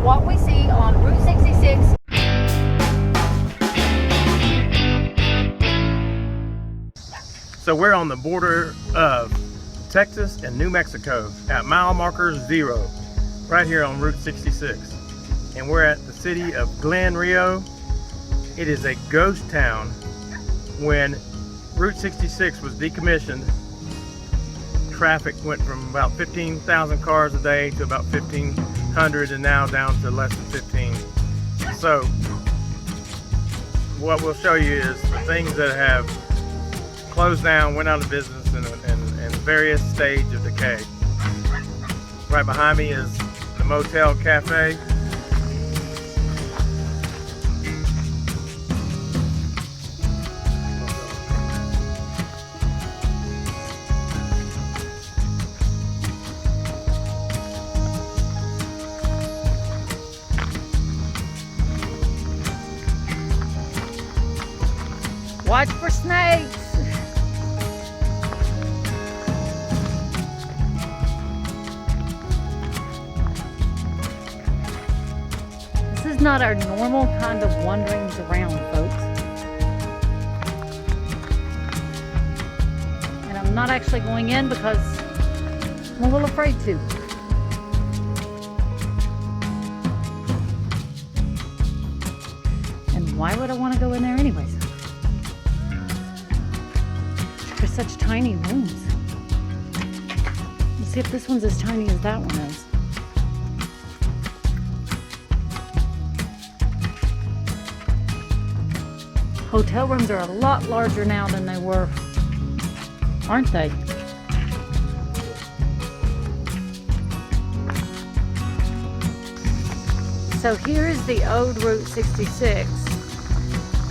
what we see on Route 66. So we're on the border of Texas and New Mexico at mile marker 0, right here on Route 66. And we're at the city of Glen Rio. It is a ghost town. When Route 66 was decommissioned, traffic went from about 15,000 cars a day to about 1,500 and now down to less than 15. So what we'll show you is the things that have closed down, went out of business, and various stage of decay. Right behind me is the Motel Cafe. Watch for snakes. This is not our normal kind of wanderings around, folks. And I'm not actually going in because I'm a little afraid to. And why would I want to go in there anyways? They're such tiny rooms. Let's see if this one's as tiny as that one is. Hotel rooms are a lot larger now than they were, aren't they? So here is the old Route 66.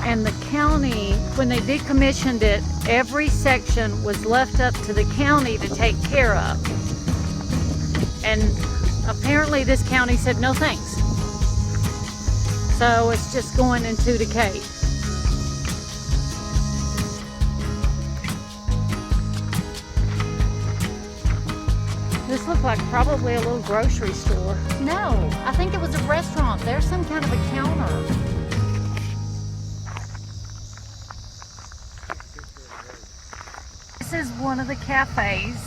And the county, when they decommissioned it, every section was left up to the county to take care of. And apparently this county said no thanks. So it's just going into decay. This looked like probably a little grocery store. No, I think it was a restaurant. There's some kind of a counter. This is one of the cafes,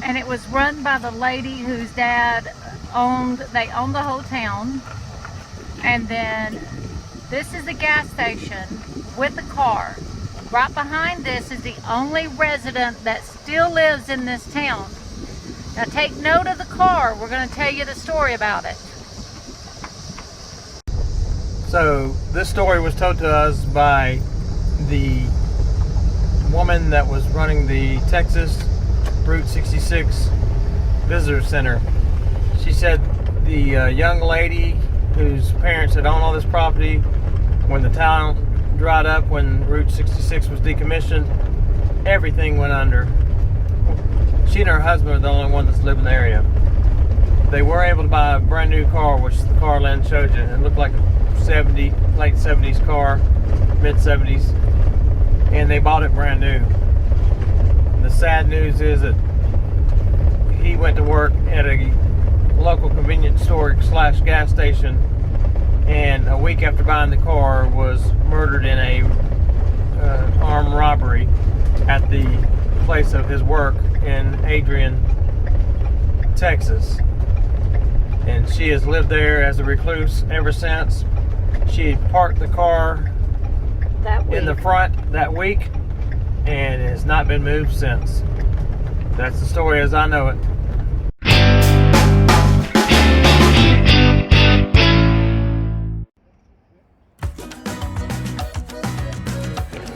and it was run by the lady whose dad owned the whole town. And then this is the gas station with the car. Right behind this is the only resident that still lives in this town. Now take note of the car. We're going to tell you the story about it. So this story was told to us by the woman that was running the Texas Route 66 Visitor Center. She said the young lady whose parents had owned all this property, when the town dried up, when Route 66 was decommissioned, everything went under. She and her husband are the only one that's lived in the area. They were able to buy a brand new car, which is the car Lynn showed you. It looked like a late 70s car, mid 70s, and they bought it brand new. The sad news is that he went to work at a local convenience store / gas station, and a week after buying the car was murdered in a armed robbery at the place of his work in Adrian, Texas. And she has lived there as a recluse ever since. She parked the car in the front that week and it has not been moved since. That's the story as I know it.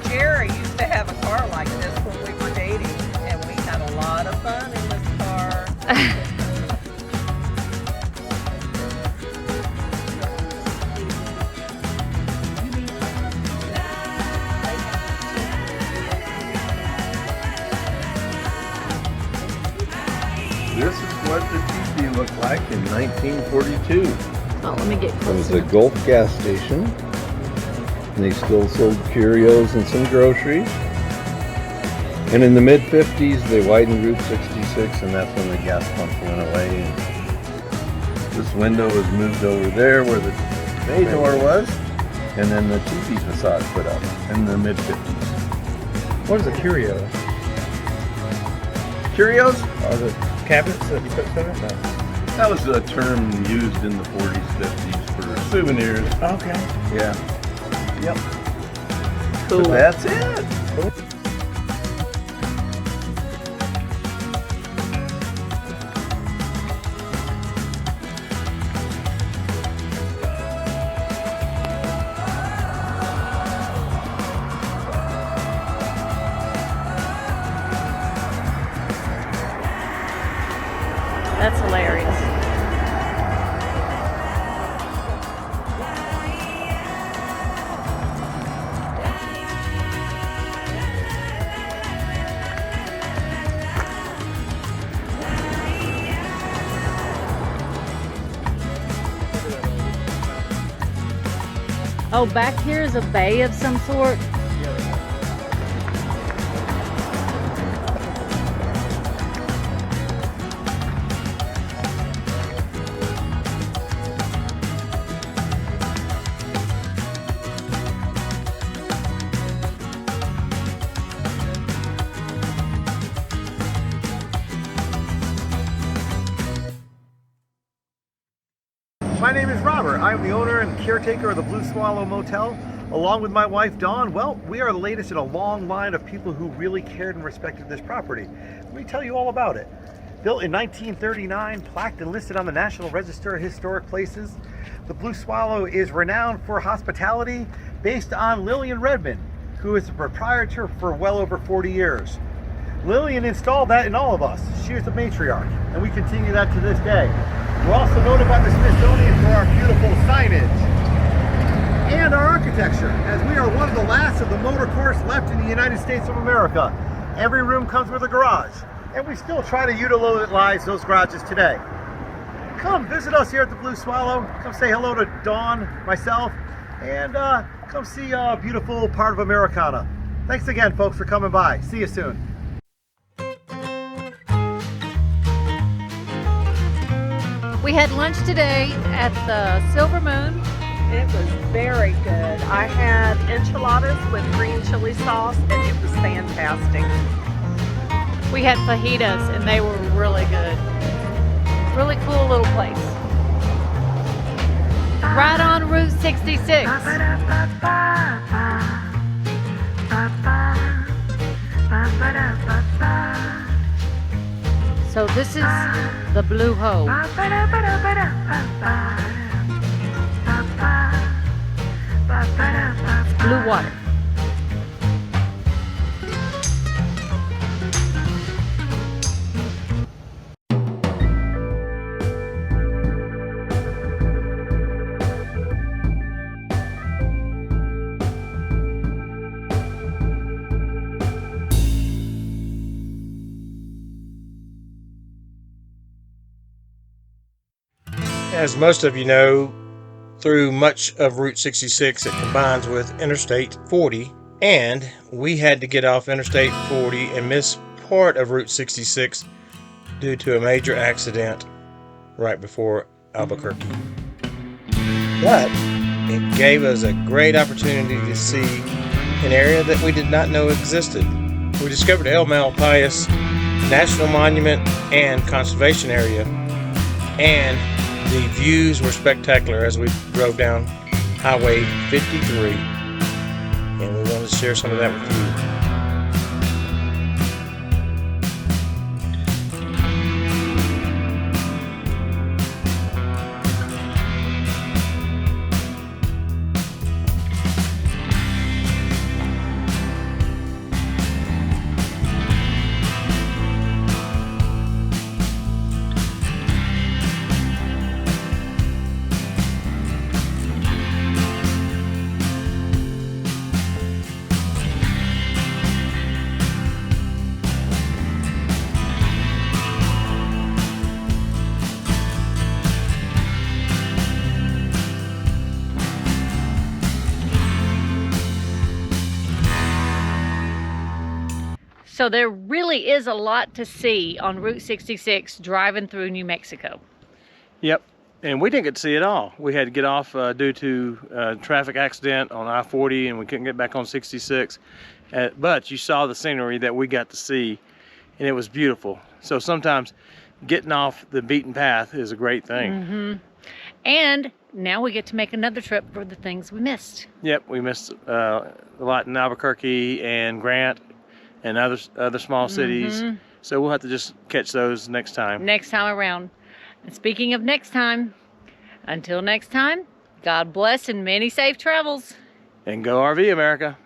Jerry used to have a car like this when we were dating, and we had a lot of fun in this car. This is what the teepee looked like in 1942. Oh, let me get It was closer. a Gulf gas station. And they still sold Curios and some groceries. And in the mid-50s, they widened Route 66, and that's when the gas pump went away. And this window was moved over there where the bay door was, and then the teepee facade put up in the mid-50s. What is a curio? Curios? Are the cabinets that you put stuff in? No. That was a term used in the 40s, 50s for souvenirs. Okay. Yeah. Yep. Cool. So that's it. That's hilarious. Oh, back here is a bay of some sort. My name is Robert. I'm the owner and caretaker of the Blue Swallow Motel, along with my wife Dawn. Well, we are the latest in a long line of people who really cared and respected this property. Let me tell you all about it. Built in 1939, plaqued and listed on the National Register of Historic Places, the Blue Swallow is renowned for hospitality based on Lillian Redmond, who is the proprietor for well over 40 years. Lillian installed that in all of us. She was the matriarch, and we continue that to this day. We're also noted by the Smithsonian for our beautiful signage and our architecture, as we are one of the last of the motor course left in the United States of America. Every room comes with a garage, and we still try to utilize those garages today. Come visit us here at the Blue Swallow. Come say hello to Dawn, myself, and come see a beautiful part of Americana. Thanks again, folks, for coming by. See you soon. We had lunch today at the Silver Moon. It was very good. I had enchiladas with green chili sauce, and it was fantastic. We had fajitas and they were really good. Really cool little place. Right on Route 66. So this is the Blue Hole. Blue water. As most of you know, through much of Route 66 it combines with Interstate 40, and we had to get off Interstate 40 and miss part of Route 66 due to a major accident right before Albuquerque. But it gave us a great opportunity to see an area that we did not know existed. We discovered El Malpais National Monument and Conservation Area, and the views were spectacular as we drove down Highway 53, and we wanted to share some of that with you. So there really is a lot to see on Route 66 driving through New Mexico. Yep. And we didn't get to see it all. We had to get off due to a traffic accident on I-40, and we couldn't get back on 66. But you saw the scenery that we got to see, and it was beautiful. So sometimes getting off the beaten path is a great thing. And now we get to make another trip for the things we missed. Yep, we missed a lot in Albuquerque and Grant and other small cities. So we'll have to just catch those next time. Next time around. And speaking of next time, until next time, God bless and many safe travels. And go RV, America.